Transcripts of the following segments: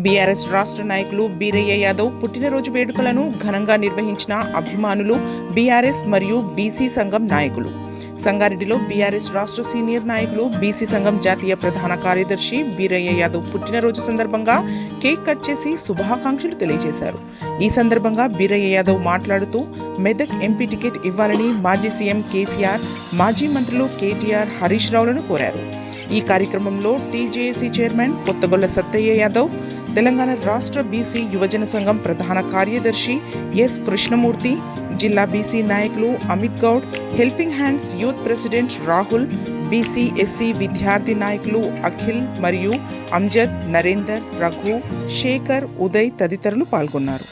BRS రాష్ట్ర నాయకులు బీరయ్య యాదవ్ పుట్టినరోజు వేడుకలను ఘనంగా నిర్వహించిన అభిమానులు, బీఆర్ఎస్ మరియు బీసీ సంఘం నాయకులు. సంగారెడ్డిలో బీఆర్ఎస్ రాష్ట్ర సీనియర్ నాయకులు, బీసీ సంఘం జాతీయ ప్రధాన కార్యదర్శి బీరయ్య యాదవ్ పుట్టినరోజు సందర్భంగా కేక్ కట్ చేసి శుభాకాంక్షలు తెలియజేశారు. ఈ సందర్భంగా బీరయ్య యాదవ్ మాట్లాడుతూ మెదక్ ఎంపీ టికెట్ ఇవ్వాలని మాజీ సీఎం కేసీఆర్, మాజీ మంత్రులు కేటీఆర్, హరీష్ రావులను కోరారు. ఈ కార్యక్రమంలో టీజేఏసీ చైర్మన్ కొత్తగొల్ల సత్తయ్య యాదవ్, తెలంగాణ రాష్ట్ర బీసీ యువజన సంఘం ప్రధాన కార్యదర్శి ఎస్ కృష్ణమూర్తి, జిల్లా బీసీ నాయకులు Amit Goud, helping hands youth president Rahul, BC SC విద్యార్థి నాయకులు అఖిల్ మరియు అంజద్, నరేందర్, రఘు, శేఖర్, ఉదయ్ తదితరులు పాల్గొన్నారు.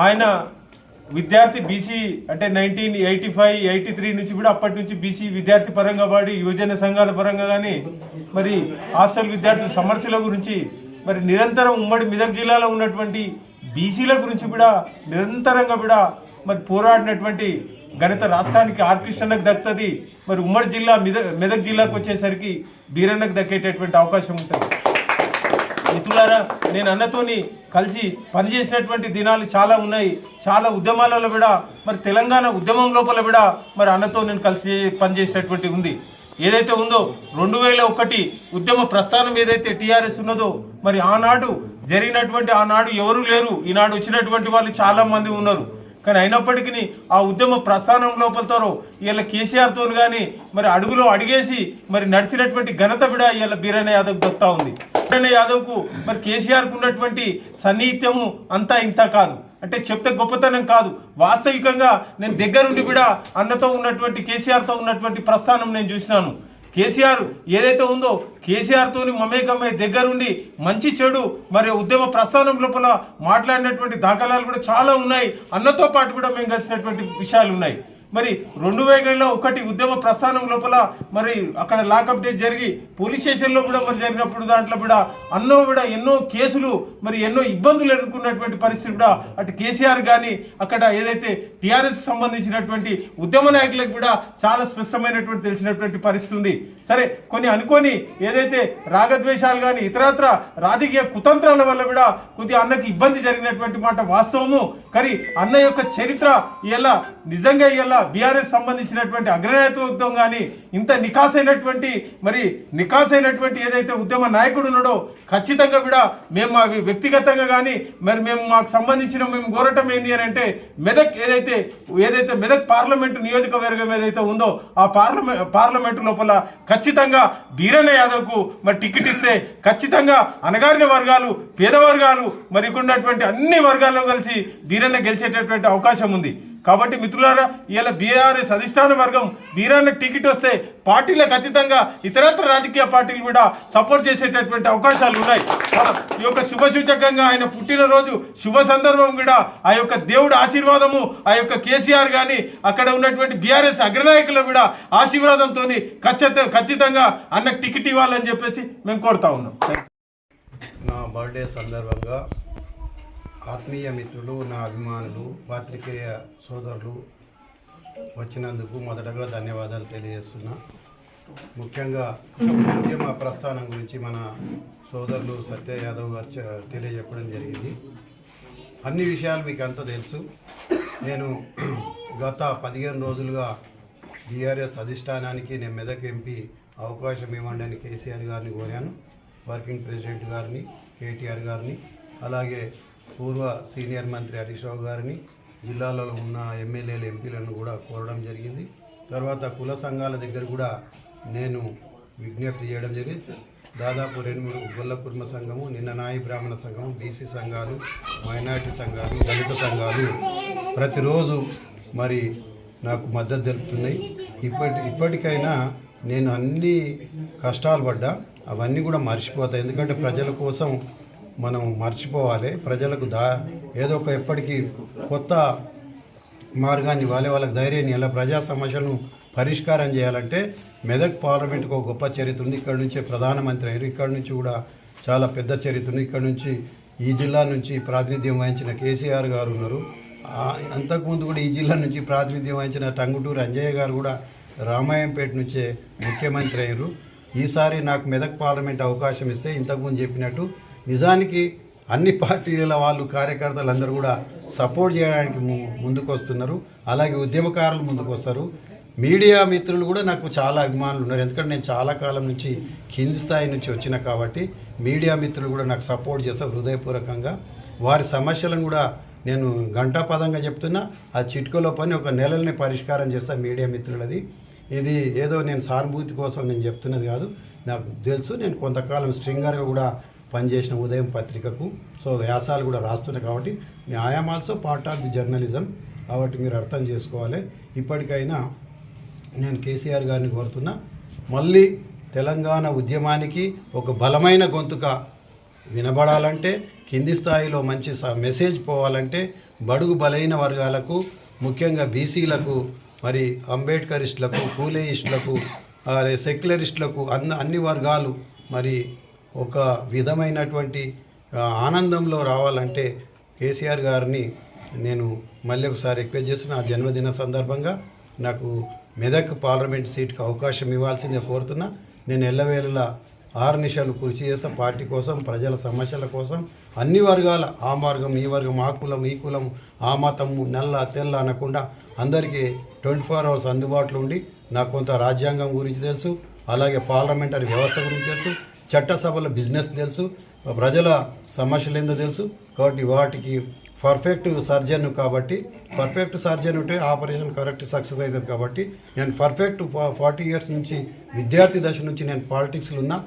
ఆయన విద్యార్థి బీసీ అంటే 1985-83 నుంచి కూడా అప్పటి నుంచి బీసీ విద్యార్థి పరంగా వాడి యువజన సంఘాల పరంగా కానీ మరి హాస్టల్ విద్యార్థుల సమస్యల గురించి మరి నిరంతరం ఉమ్మడి మెదక్ జిల్లాలో ఉన్నటువంటి బీసీల గురించి కూడా నిరంతరంగా కూడా మరి పోరాడినటువంటి ఘనత రాష్ట్రానికి ఆర్ కృష్ణన్నకు దక్కుతుంది. మరి ఉమ్మడి జిల్లా మెదక్ జిల్లాకు వచ్చేసరికి బీరన్నకు దక్కేటటువంటి అవకాశం ఉంటుంది. మిత్రులారా, నేను అన్నతోని కలిసి పనిచేసినటువంటి దినాలు చాలా ఉన్నాయి. చాలా ఉద్యమాలలో కూడా మరి తెలంగాణ ఉద్యమం లోపల కూడా మరి అన్నతో నేను కలిసి పనిచేసినటువంటి ఉంది. ఏదైతే ఉందో 2001 ఉద్యమ ప్రస్థానం ఏదైతే టీఆర్ఎస్ ఉన్నదో మరి ఆనాడు జరిగినటువంటి ఆనాడు ఎవరు లేరు, ఈనాడు వచ్చినటువంటి వాళ్ళు చాలా మంది ఉన్నారు. కానీ అయినప్పటికీ ఆ ఉద్యమ ప్రస్థానం లోపలతో ఇలా కేసీఆర్తో కానీ మరి అడుగులో అడిగేసి మరి నడిచినటువంటి ఘనత కూడా ఇలా బీరయ్య యాదవ్ దొక్కుతా ఉంది. బీరయ్య యాదవ్కు మరి కేసీఆర్కు ఉన్నటువంటి సన్నిహిత్యము అంతా ఇంత కాదు, అంటే చెప్తే గొప్పతనం కాదు. వాస్తవికంగా నేను దగ్గరుండి కూడా అన్నతో ఉన్నటువంటి కేసీఆర్తో ఉన్నటువంటి ప్రస్థానం నేను చూసినాను. కేసీఆర్ ఏదైతే ఉందో కేసీఆర్తో మమేకమై దగ్గరుండి మంచి చెడు మరి ఉద్యమ ప్రస్థానం లోపల మాట్లాడినటువంటి దాఖలాలు కూడా చాలా ఉన్నాయి. అన్నతో పాటు కూడా మేము కలిసినటువంటి విషయాలు ఉన్నాయి. మరి 2001 ఉద్యమ ప్రస్థానం లోపల మరి అక్కడ లాకప్ డేట్ జరిగి పోలీస్ స్టేషన్లో కూడా మరి జరిగినప్పుడు దాంట్లో కూడా అన్నో కూడా ఎన్నో కేసులు మరి ఎన్నో ఇబ్బందులు ఎదుర్కొన్నటువంటి పరిస్థితి కూడా అటు కేసీఆర్ కానీ అక్కడ ఏదైతే టీఆర్ఎస్కి సంబంధించినటువంటి ఉద్యమ నాయకులకు కూడా చాలా స్పష్టమైనటువంటి తెలిసినటువంటి పరిస్థితి ఉంది. సరే, కొన్ని అనుకోని ఏదైతే రాగద్వేషాలు కానీ ఇతరత్ర రాజకీయ కుతంత్రాల వల్ల కూడా కొద్దిగా అన్నకి ఇబ్బంది జరిగినటువంటి మాట వాస్తవము. కానీ అన్న యొక్క చరిత్ర ఇలా నిజంగా ఇలా బీఆర్ఎస్ సంబంధించినటువంటి అగ్రనాయకత్వం కానీ ఇంత నికాసైనటువంటి ఏదైతే ఉద్యమ నాయకుడు ఉన్నాడో ఖచ్చితంగా కూడా మేము వ్యక్తిగతంగా కానీ మరి మేము మాకు సంబంధించిన మేము కోరటం ఏంది అని అంటే మెదక్ ఏదైతే మెదక్ పార్లమెంటు నియోజకవర్గం ఏదైతే ఉందో ఆ పార్లమెంటు లోపల ఖచ్చితంగా బీరయ్య యాదవ్కు మరి టికెట్ ఇస్తే ఖచ్చితంగా అణగారిన వర్గాలు, పేద వర్గాలు మరి ఉన్నటువంటి అన్ని వర్గాల్లో కలిసి బీరయ్య గెలిచేటటువంటి అవకాశం ఉంది. కాబట్టి మిత్రులారా, ఇలా బీఆర్ఎస్ అధిష్టాన వర్గం బీరాన్న టికెట్ వస్తే పార్టీలకు అతీతంగా ఇతరత్ర రాజకీయ పార్టీలు కూడా సపోర్ట్ చేసేటటువంటి అవకాశాలు ఉన్నాయి. ఈ యొక్క శుభ సూచకంగా ఆయన పుట్టినరోజు శుభ సందర్భం కూడా ఆ యొక్క దేవుడి ఆశీర్వాదము, ఆ యొక్క కేసీఆర్ కానీ అక్కడ ఉన్నటువంటి బీఆర్ఎస్ అగ్రనాయకులు కూడా ఆశీర్వాదంతో ఖచ్చితంగా అన్నకు టికెట్ ఇవ్వాలని చెప్పేసి మేము కోరుతా ఉన్నాం. నా బర్త్డే సందర్భంగా ఆత్మీయ మిత్రులు, నా అభిమానులు, పాత్రికేయ సోదరులు వచ్చినందుకు మొదటగా ధన్యవాదాలు తెలియజేస్తున్నా. ముఖ్యంగా ఉద్యమ ప్రస్థానం గురించి మన సోదరులు సత్య యాదవ్ గారు తెలియజెప్పడం జరిగింది. అన్ని విషయాలు మీకు అంతా తెలుసు. నేను గత 15 రోజులుగా బీఆర్ఎస్ అధిష్టానానికి నేను మెదక్ ఎంపీ అవకాశం ఇవ్వండి అని కేసీఆర్ గారిని కోరాను, వర్కింగ్ ప్రెసిడెంట్ గారిని, కేటీఆర్ గారిని, అలాగే పూర్వ సీనియర్ మంత్రి హరీష్ రావు గారిని, జిల్లాలో ఉన్న ఎమ్మెల్యేలు, ఎంపీలను కూడా కోరడం జరిగింది. తర్వాత కుల సంఘాల దగ్గర కూడా నేను విజ్ఞప్తి చేయడం జరిగింది. దాదాపు 2-3 గొల్ల కుర్మ సంఘము, నిన్న నాయి బ్రాహ్మణ సంఘము, బీసీ సంఘాలు, మైనారిటీ సంఘాలు, దళిత సంఘాలు ప్రతిరోజు మరి నాకు మద్దతు తెలుపుతున్నాయి. ఇప్పటికైనా నేను అన్ని కష్టాలు పడ్డా అవన్నీ కూడా మర్చిపోతాయి. ఎందుకంటే ప్రజల కోసం మనం మర్చిపోవాలి. ప్రజలకు ఏదో ఒక ఎప్పటికీ కొత్త మార్గాన్ని వాళ్ళకి ధైర్యాన్ని, ఇలా ప్రజా సమస్యలను పరిష్కారం చేయాలంటే మెదక్ పార్లమెంట్కి ఒక గొప్ప చరిత్ర ఉంది. ఇక్కడ నుంచే ప్రధానమంత్రి అయ్యారు, ఇక్కడ నుంచి కూడా చాలా పెద్ద చరిత్ర ఉంది. ఇక్కడ నుంచి ఈ జిల్లా నుంచి ప్రాతినిధ్యం వహించిన కేసీఆర్ గారు ఉన్నారు. అంతకుముందు కూడా ఈ జిల్లా నుంచి ప్రాతినిధ్యం వహించిన టంగుటూరి అంజయ్య గారు కూడా రామాయంపేట నుంచే ముఖ్యమంత్రి అయ్యారు. ఈసారి నాకు మెదక్ పార్లమెంట్ అవకాశం ఇస్తే ఇంతకుముందు చెప్పినట్టు నిజానికి అన్ని పార్టీల వాళ్ళు, కార్యకర్తలు అందరూ కూడా సపోర్ట్ చేయడానికి ముందుకు వస్తున్నారు. అలాగే ఉద్యమకారులు ముందుకు వస్తారు. మీడియా మిత్రులు కూడా నాకు చాలా అభిమానులు ఉన్నారు. ఎందుకంటే నేను చాలా కాలం నుంచి కింది స్థాయి నుంచి వచ్చిన కాబట్టి మీడియా మిత్రులు కూడా నాకు సపోర్ట్ చేస్తారు హృదయపూర్వకంగా. వారి సమస్యలను కూడా నేను గంటాపదంగా చెప్తున్నా, ఆ చిట్కలో పని ఒక నెలల్ని పరిష్కారం చేస్తాను మీడియా మిత్రులది. ఇది ఏదో నేను సానుభూతి కోసం నేను చెప్తున్నది కాదు, నాకు తెలుసు. నేను కొంతకాలం స్ట్రింగర్గా కూడా పనిచేసిన ఉదయం పత్రికకు, సో వ్యాసాలు కూడా రాస్తున్నా. కాబట్టి I'm also part of the journalism. కాబట్టి మీరు అర్థం చేసుకోవాలి. ఇప్పటికైనా నేను కేసీఆర్ గారిని కోరుతున్నా, మళ్ళీ తెలంగాణ ఉద్యమానికి ఒక బలమైన గొంతుక వినబడాలంటే, కింది స్థాయిలో మంచి మెసేజ్ పోవాలంటే, బడుగు బలైన వర్గాలకు, ముఖ్యంగా బీసీలకు, మరి అంబేద్కరిస్టులకు, పూలేయిస్టులకు, సెక్యులరిస్టులకు, అన్ని వర్గాలు మరి ఒక విధమైనటువంటి ఆనందంలో రావాలంటే కేసీఆర్ గారిని నేను మళ్ళీ ఒకసారి రిక్వెస్ట్ చేస్తున్నా. ఆ జన్మదిన సందర్భంగా నాకు మెదక్ పార్లమెంట్ సీట్కి అవకాశం ఇవ్వాల్సిందే కోరుతున్నా. నేను ఎల్లవేళలా 6 నిమిషాలు కృషి చేస్తా పార్టీ కోసం, ప్రజల సమస్యల కోసం. అన్ని వర్గాల, ఆ వర్గం, ఈ వర్గం, ఆ కులం, ఈ కులం, ఆ మతము, నల్ల తెల్ల అనకుండా అందరికీ 24 hours అందుబాటులో ఉండి, నాకు కొంత రాజ్యాంగం గురించి తెలుసు, అలాగే పార్లమెంటరీ వ్యవస్థ గురించి తెలుసు, చట్టసభల బిజినెస్ తెలుసు, ప్రజల సమస్యలు ఏందో తెలుసు. కాబట్టి వాటికి పర్ఫెక్ట్ సర్జన్. కాబట్టి పర్ఫెక్ట్ సర్జన్ ఉంటే ఆపరేషన్ కరెక్ట్ సక్సెస్ అవుతుంది. కాబట్టి నేను పర్ఫెక్ట్ 40 years నుంచి విద్యార్థి దశ నుంచి నేను పాలిటిక్స్లో ఉన్నా.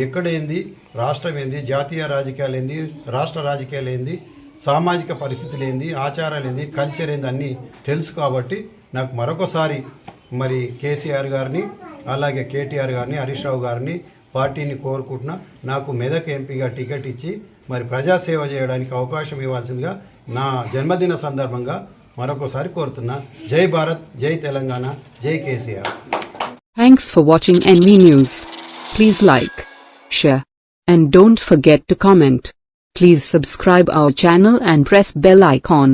ఎక్కడేంది, రాష్ట్రం ఏంది, జాతీయ రాజకీయాలు ఏంది, రాష్ట్ర రాజకీయాలు ఏంది, సామాజిక పరిస్థితులు ఏంది, ఆచారాలు ఏంది, కల్చర్ ఏంది అన్నీ తెలుసు. కాబట్టి నాకు మరొకసారి మరి కేసీఆర్ గారిని, అలాగే కేటీఆర్ గారిని, హరీష్ రావు గారిని, పార్టీని కోరుకుంటున్నా. నాకు మెదక్ ఎంపీగా టికెట్ ఇచ్చి మరి ప్రజాసేవ చేయడానికి అవకాశం ఇవ్వాల్సిందిగా నా జన్మదిన సందర్భంగా మరొకసారి కోరుతున్నా. జై భారత్, జై తెలంగాణ, జై KCR. Thanks for watching NV News. Please like, share, and don't forget to comment. Please subscribe our channel and press bell icon.